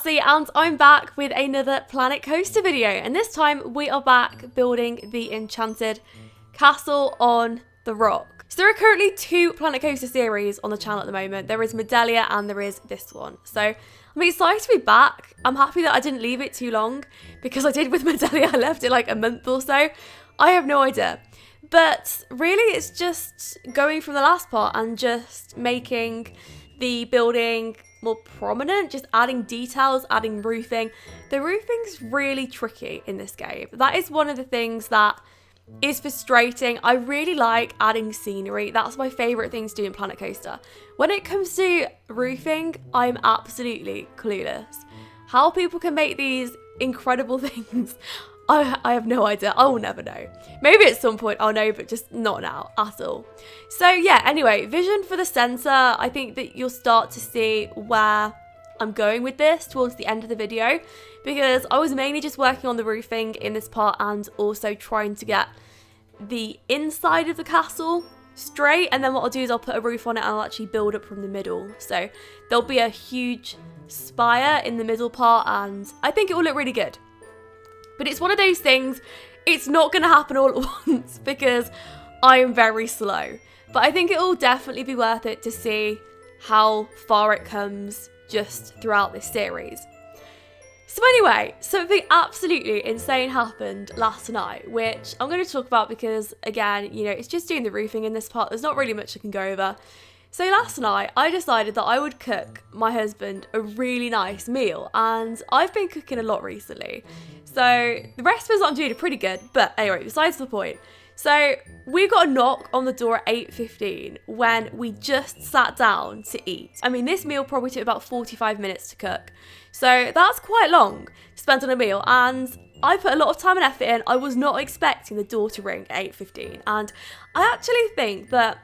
Hatsy and I'm back with another Planet Coaster video, and this time we are back building the Enchanted castle on the rock. So there are currently 2 Planet Coaster series on the channel at the moment. There is Medallia and there is this one. So I'm excited to be back. I'm happy that I didn't leave it too long, because I did with Medallia. I left it like a month or so. I have no idea. But really it's just going from the last part and just making the building more prominent, just adding details, adding roofing. The roofing's really tricky in this game. That is one of the things that is frustrating. I really like adding scenery. That's my favourite thing to do in Planet Coaster. When it comes to roofing, I'm absolutely clueless. How people can make these incredible things, I have no idea. I will never know. Maybe at some point I'll know, but just not now at all. So yeah, anyway, vision for the centre. I think that you'll start to see where I'm going with this towards the end of the video, because I was mainly just working on the roofing in this part and also trying to get the inside of the castle straight. And then what I'll do is I'll put a roof on it and I'll actually build up from the middle. So there'll be a huge spire in the middle part and I think it will look really good. But it's one of those things, it's not going to happen all at once because I am very slow. But I think it will definitely be worth it to see how far it comes just throughout this series. So anyway, something absolutely insane happened last night, which I'm going to talk about because, again, you know, it's just doing the roofing in this part. There's not really much I can go over. So last night, I decided that I would cook my husband a really nice meal, and I've been cooking a lot recently. So the recipes that I'm doing are pretty good, but anyway, besides the point. So we got a knock on the door at 8:15 when we just sat down to eat. I mean, this meal probably took about 45 minutes to cook. So that's quite long to spend on a meal, and I put a lot of time and effort in. I was not expecting the door to ring at 8:15, and I actually think that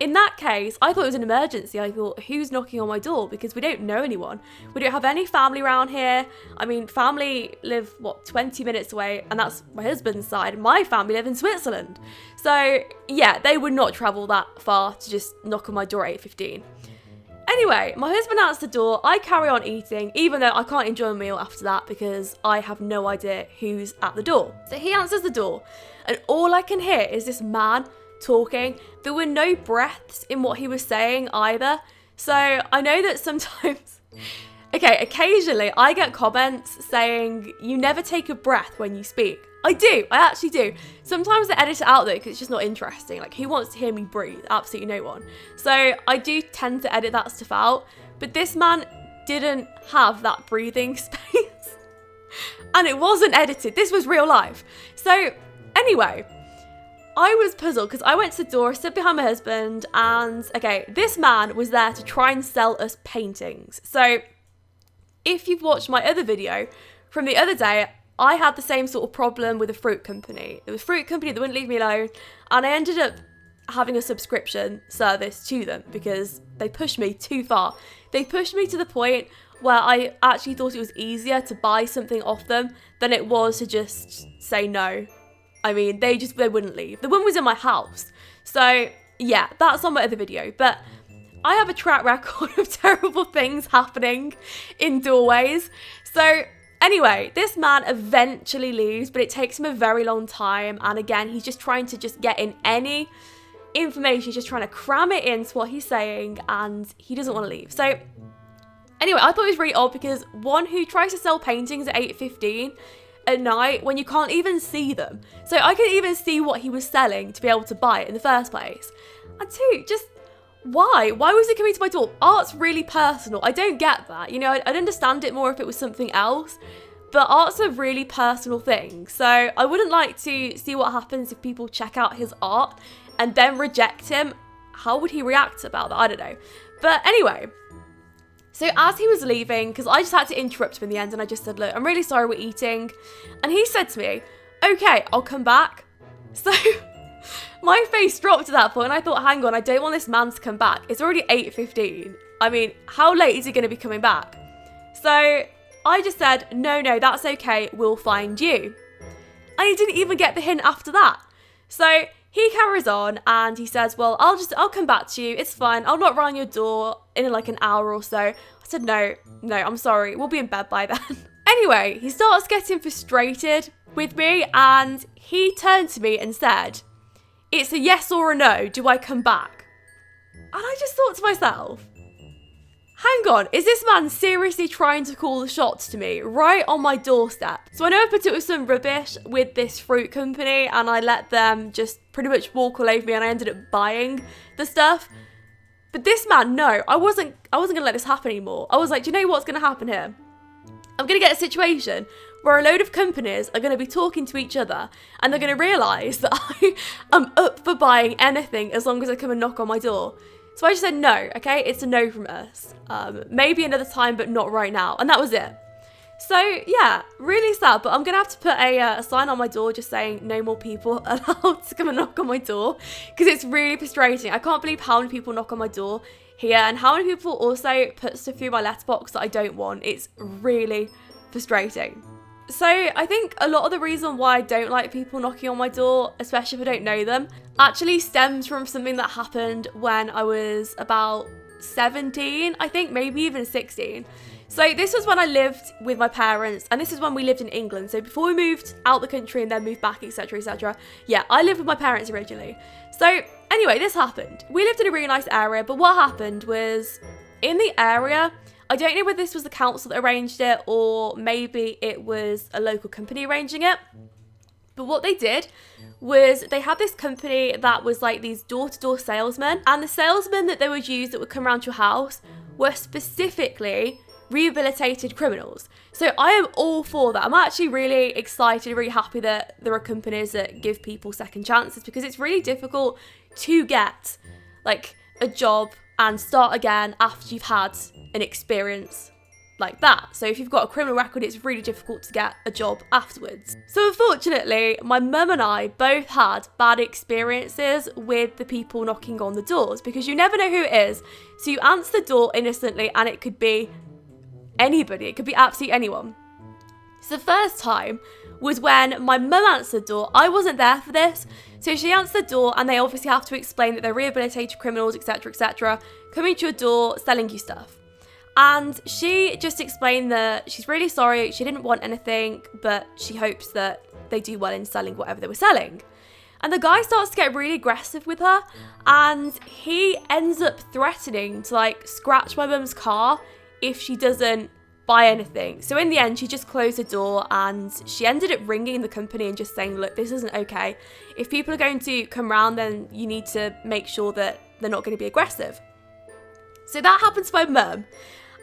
in that case, I thought it was an emergency. I thought, who's knocking on my door? Because we don't know anyone. We don't have any family around here. I mean, family live, 20 minutes away, and that's my husband's side. My family live in Switzerland. So, yeah, they would not travel that far to just knock on my door at 8:15. Anyway, my husband answers the door. I carry on eating, even though I can't enjoy a meal after that because I have no idea who's at the door. So he answers the door, and all I can hear is this man talking. There were no breaths in what he was saying either. So I know that sometimes, okay, occasionally I get comments saying you never take a breath when you speak. I do, I actually do. Sometimes I edit it out though because it's just not interesting. Like, who wants to hear me breathe? Absolutely no one. So I do tend to edit that stuff out. But this man didn't have that breathing space. And it wasn't edited. This was real life. So anyway, I was puzzled because I went to the door, stood behind my husband, and okay, this man was there to try and sell us paintings. So if you've watched my other video from the other day, I had the same sort of problem with a fruit company. There was a fruit company that wouldn't leave me alone, and I ended up having a subscription service to them because they pushed me too far. They pushed me to the point where I actually thought it was easier to buy something off them than it was to just say no. I mean, they wouldn't leave. The one was in my house. So yeah, that's on my other video. But I have a track record of terrible things happening in doorways. So anyway, this man eventually leaves, but it takes him a very long time. And again, he's just trying to just get in any information. He's just trying to cram it into what he's saying, and he doesn't want to leave. So anyway, I thought it was really odd because one, who tries to sell paintings at 8:15 at night when you can't even see them? So I couldn't even see what he was selling to be able to buy it in the first place. And two, just why was he coming to my door? Art's really personal. I don't get that. You know, I'd understand it more if it was something else, but art's a really personal thing. So I wouldn't like to see what happens if people check out his art and then reject him. How would he react about that? I don't know. But anyway, so as he was leaving, because I just had to interrupt him in the end, and I just said, look, I'm really sorry we're eating. And he said to me, okay, I'll come back. So my face dropped at that point, and I thought, hang on, I don't want this man to come back. It's already 8:15. I mean, how late is he going to be coming back? So I just said, no, that's okay. We'll find you. And he didn't even get the hint after that. So he carries on and he says, well, I'll come back to you. It's fine. I'll knock round your door in like an hour or so. I said, no, I'm sorry, we'll be in bed by then. Anyway, he starts getting frustrated with me and he turned to me and said, it's a yes or a no, do I come back? And I just thought to myself, hang on, is this man seriously trying to call the shots to me right on my doorstep? So I know I put it with some rubbish with this fruit company and I let them just pretty much walk all over me and I ended up buying the stuff. But this man, no, I wasn't going to let this happen anymore. I was like, do you know what's going to happen here? I'm going to get a situation where a load of companies are going to be talking to each other and they're going to realise that I am up for buying anything as long as they come and knock on my door. So I just said no, okay? It's a no from us. Maybe another time, but not right now. And that was it. So yeah, really sad, but I'm going to have to put a sign on my door just saying no more people allowed to come and knock on my door because it's really frustrating. I can't believe how many people knock on my door here and how many people also put stuff through my letterbox that I don't want. It's really frustrating. So I think a lot of the reason why I don't like people knocking on my door, especially if I don't know them, actually stems from something that happened when I was about 17, I think, maybe even 16. So this was when I lived with my parents, and this is when we lived in England. So before we moved out the country and then moved back, etc, etc. Yeah, I lived with my parents originally. So anyway, this happened. We lived in a really nice area, but what happened was in the area, I don't know whether this was the council that arranged it or maybe it was a local company arranging it. But what they did was they had this company that was like these door-to-door salesmen, and the salesmen that they would use that would come around your house were specifically rehabilitated criminals. So I am all for that. I'm actually really excited, really happy that there are companies that give people second chances because it's really difficult to get like a job and start again after you've had an experience like that. So if you've got a criminal record, it's really difficult to get a job afterwards. So unfortunately, my mum and I both had bad experiences with the people knocking on the doors because you never know who it is. So you answer the door innocently and it could be anybody. It could be absolutely anyone. So the first time was when my mum answered the door. I wasn't there for this. So she answered the door and they obviously have to explain that they're rehabilitated criminals, etc, etc, coming to your door, selling you stuff. And she just explained that she's really sorry, she didn't want anything, but she hopes that they do well in selling whatever they were selling. And the guy starts to get really aggressive with her and he ends up threatening to like scratch my mum's car if she doesn't buy anything. So in the end, she just closed the door and she ended up ringing the company and just saying, look, this isn't okay. If people are going to come round, then you need to make sure that they're not going to be aggressive. So that happened to my mum.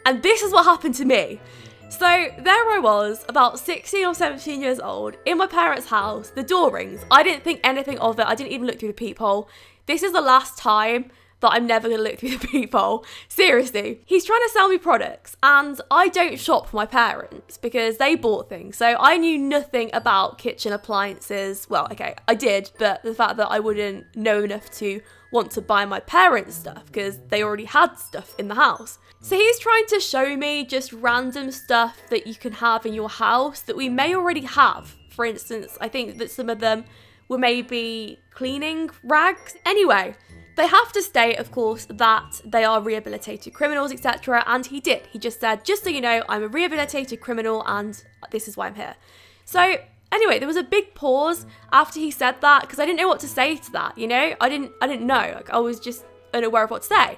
And this is what happened to me. So there I was, about 16 or 17 years old, in my parents' house. The door rings. I didn't think anything of it. I didn't even look through the peephole. This is the last time that I'm never going to look through the peephole. Seriously. He's trying to sell me products and I don't shop for my parents because they bought things. So I knew nothing about kitchen appliances. Well, okay, I did, but the fact that I wouldn't know enough to want to buy my parents stuff because they already had stuff in the house. So he's trying to show me just random stuff that you can have in your house that we may already have. For instance, I think that some of them were maybe cleaning rags. Anyway, they have to state, of course, that they are rehabilitated criminals, etc. And he did. He just said, just so you know, I'm a rehabilitated criminal and this is why I'm here. So anyway, there was a big pause after he said that because I didn't know what to say to that, you know? I didn't know. Like, I was just unaware of what to say.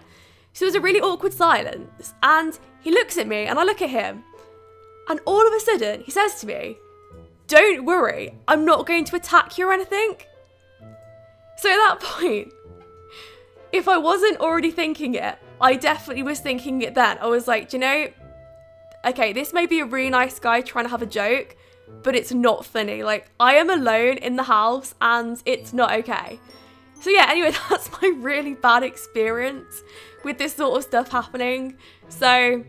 So it was a really awkward silence. And he looks at me and I look at him. And all of a sudden, he says to me, don't worry, I'm not going to attack you or anything. So at that point, if I wasn't already thinking it, I definitely was thinking it then. I was like, do you know, okay, this may be a really nice guy trying to have a joke, but it's not funny. Like, I am alone in the house and it's not okay. So yeah, anyway, that's my really bad experience with this sort of stuff happening. So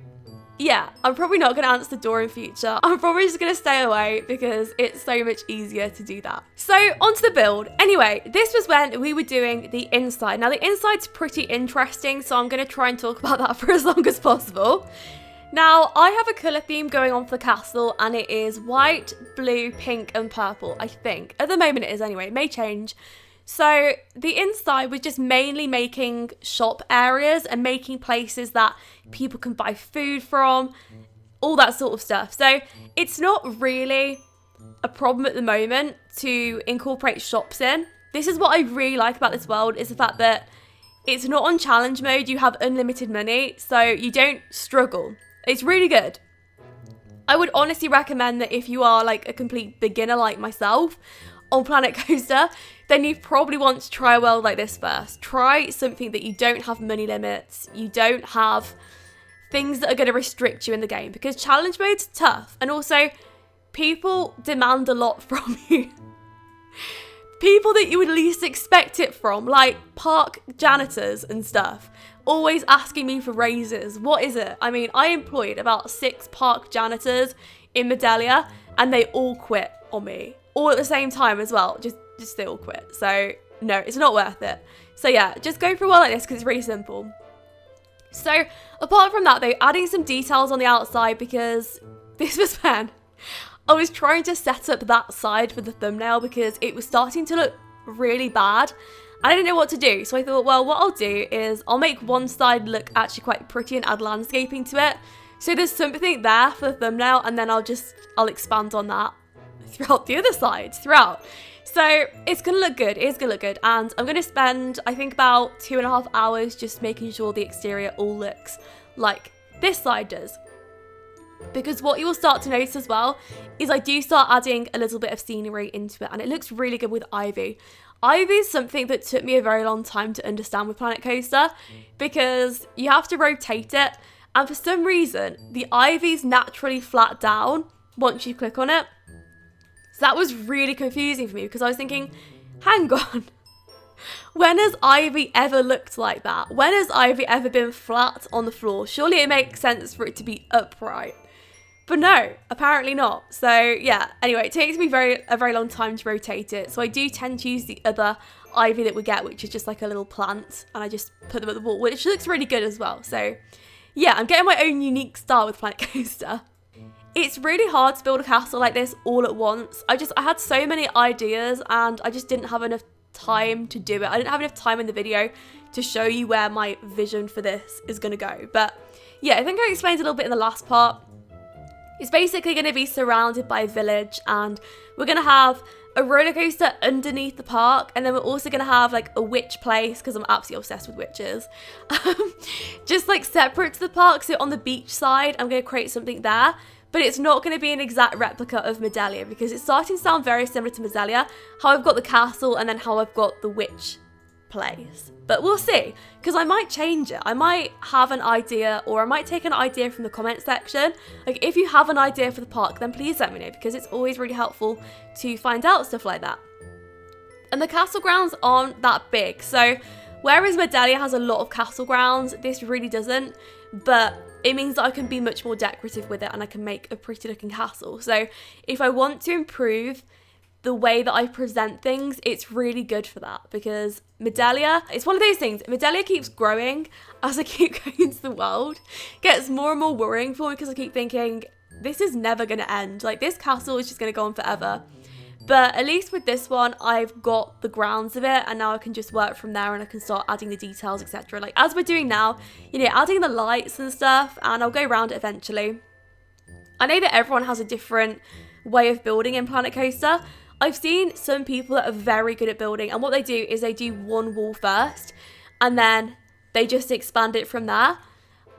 yeah, I'm probably not going to answer the door in future. I'm probably just going to stay away because it's so much easier to do that. So onto the build. Anyway, this was when we were doing the inside. Now the inside's pretty interesting, so I'm going to try and talk about that for as long as possible. Now, I have a colour theme going on for the castle and it is white, blue, pink and purple, I think. At the moment it is anyway, it may change. So the inside was just mainly making shop areas and making places that people can buy food from, all that sort of stuff. So it's not really a problem at the moment to incorporate shops in. This is what I really like about this world, is the fact that it's not on challenge mode. You have unlimited money, so you don't struggle. It's really good. I would honestly recommend that if you are like a complete beginner like myself on Planet Coaster, then you probably want to try a world like this first. Try something that you don't have money limits, you don't have things that are going to restrict you in the game, because challenge mode's tough, and also people demand a lot from you. People that you would least expect it from, like park janitors and stuff, always asking me for raises. What is it? I mean, I employed about 6 park janitors in Medallia, and they all quit on me, all at the same time as well. Just they all quit. So no, it's not worth it. So yeah, just go for a world like this because it's really simple. So apart from that, they're adding some details on the outside, because this was when I was trying to set up that side for the thumbnail because it was starting to look really bad. I didn't know what to do, so I thought, well, what I'll do is I'll make one side look actually quite pretty and add landscaping to it. So there's something there for the thumbnail, and then I'll expand on that throughout the other sides, throughout. So it's going to look good, it is going to look good, and I'm going to spend, I think, about 2.5 hours just making sure the exterior all looks like this side does. Because what you will start to notice as well is I do start adding a little bit of scenery into it, and it looks really good with ivy. Ivy is something that took me a very long time to understand with Planet Coaster, because you have to rotate it, and for some reason the ivy's naturally flat down once you click on it. So that was really confusing for me, because I was thinking, hang on, when has ivy ever looked like that? When has ivy ever been flat on the floor? Surely it makes sense for it to be upright. But no, apparently not. So yeah, anyway, it takes me a very long time to rotate it. So I do tend to use the other ivy that we get, which is just like a little plant, and I just put them at the wall, which looks really good as well. So yeah, I'm getting my own unique style with Planet Coaster. It's really hard to build a castle like this all at once. I had so many ideas, and I just didn't have enough time to do it. I didn't have enough time in the video to show you where my vision for this is going to go. But yeah, I think I explained a little bit in the last part. It's basically going to be surrounded by a village, and we're going to have a roller coaster underneath the park, and then we're also going to have like a witch place, because I'm absolutely obsessed with witches. Just like separate to the park, so on the beach side I'm going to create something there, but it's not going to be an exact replica of Medallia, because it's starting to sound very similar to Medallia, how I've got the castle and then how I've got the witch place. But we'll see, because I might change it. I might have an idea, or I might take an idea from the comment section. Like, if you have an idea for the park, then please let me know, because it's always really helpful to find out stuff like that. And the castle grounds aren't that big, so whereas Medallia has a lot of castle grounds, this really doesn't, but it means that I can be much more decorative with it, and I can make a pretty looking castle. So if I want to improve the way that I present things, it's really good for that, because Medallia, it's one of those things, Medallia keeps growing as I keep going into the world. It gets more and more worrying for me, because I keep thinking, this is never going to end. Like, this castle is just going to go on forever. But at least with this one, I've got the grounds of it, and now I can just work from there, and I can start adding the details, etc. Like, as we're doing now, you know, adding the lights and stuff, and I'll go around it eventually. I know that everyone has a different way of building in Planet Coaster. I've seen some people that are very good at building, and what they do is they do one wall first, and then they just expand it from there.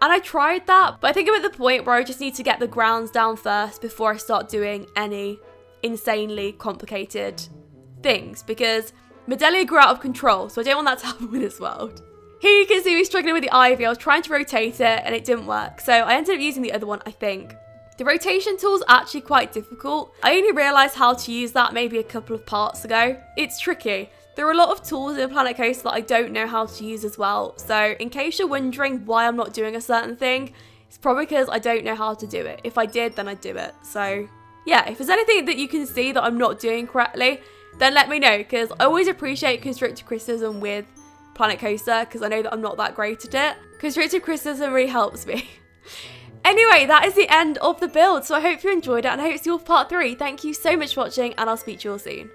And I tried that, but I think I'm at the point where I just need to get the grounds down first before I start doing any insanely complicated things, because Medallia grew out of control, so I don't want that to happen with this world. Here you can see me struggling with the ivy. I was trying to rotate it and it didn't work, so I ended up using the other one, I think. The rotation tool is actually quite difficult. I only realised how to use that maybe a couple of parts ago. It's tricky. There are a lot of tools in Planet Coaster that I don't know how to use as well. So in case you're wondering why I'm not doing a certain thing, it's probably because I don't know how to do it. If I did, then I'd do it. So yeah, if there's anything that you can see that I'm not doing correctly, then let me know, because I always appreciate constructive criticism with Planet Coaster, because I know that I'm not that great at it. Constructive criticism really helps me. Anyway, that is the end of the build, so I hope you enjoyed it, and I hope to see you all for part 3. Thank you so much for watching, and I'll speak to you all soon.